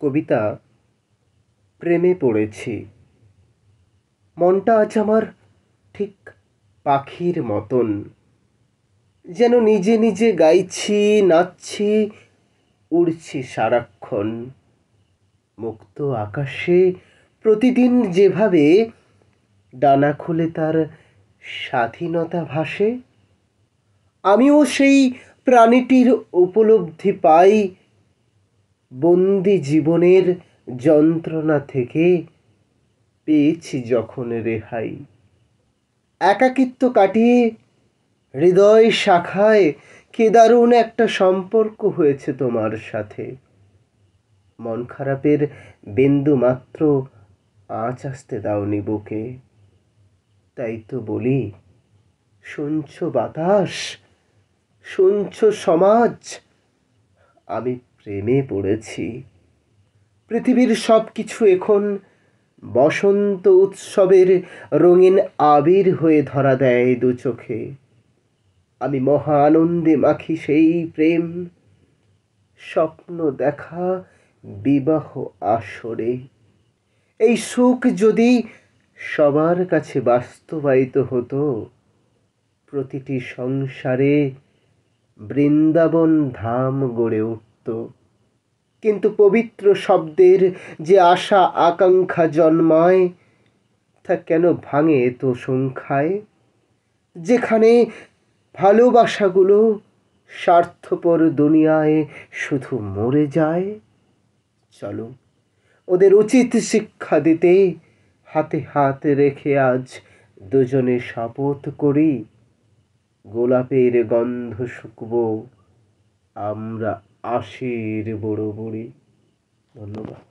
কবিতা প্রেমে পড়েছি। মনটা আজ আমার ঠিক পাখির মতন, যেন নিজে নিজে গাইছি, নাচছি, উড়ছি সারাক্ষণ। মুক্ত আকাশে প্রতিদিন যেভাবে ডানা খুলে তার স্বাধীনতা ভাসে, আমিও সেই প্রাণীটির উপলব্ধি পাই বন্দি জীবনের যন্ত্রণা থেকে পেয়েছি যখন রেহাই। একাকিত্ব কাটিয়ে হৃদয় শাখায় কি দারুণ একটা সম্পর্ক হয়েছে তোমার সাথে। মন খারাপের বিন্দু মাত্র আঁচ আসতে দাওনি বুকে। তাই তো বলি, শুনছো বাতাস, শুনছো সমাজ, আমি প্রেমে পড়েছি। পৃথিবীর সব কিছু এখন বসন্ত উৎসবের রঙিন আবির হয়ে ধরা দেয় দু চোখে। আমি মহা আনন্দে মাখি সেই প্রেম, স্বপ্ন দেখা বিবাহ আসরে। এই সুখ যদি সবার কাছে বাস্তবায়িত হতো, প্রতিটি সংসারে বৃন্দাবন ধাম গড়ে উঠত। কিন্তু পবিত্র শব্দের যে আশা আকাঙ্ক্ষা জন্মায়, তা কেন ভাঙে তো সংখ্যায়? যেখানে ভালোবাসাগুলো স্বার্থপর দুনিয়ায় শুধু মরে যায়। চলো ওদের উচিত শিক্ষা দিতে, হাতে হাত রেখে আজ দুজনে শপথ করি, গোলাপের গন্ধ শুকবো আমরা আশির বড় বড়ি। ধন্যবাদ।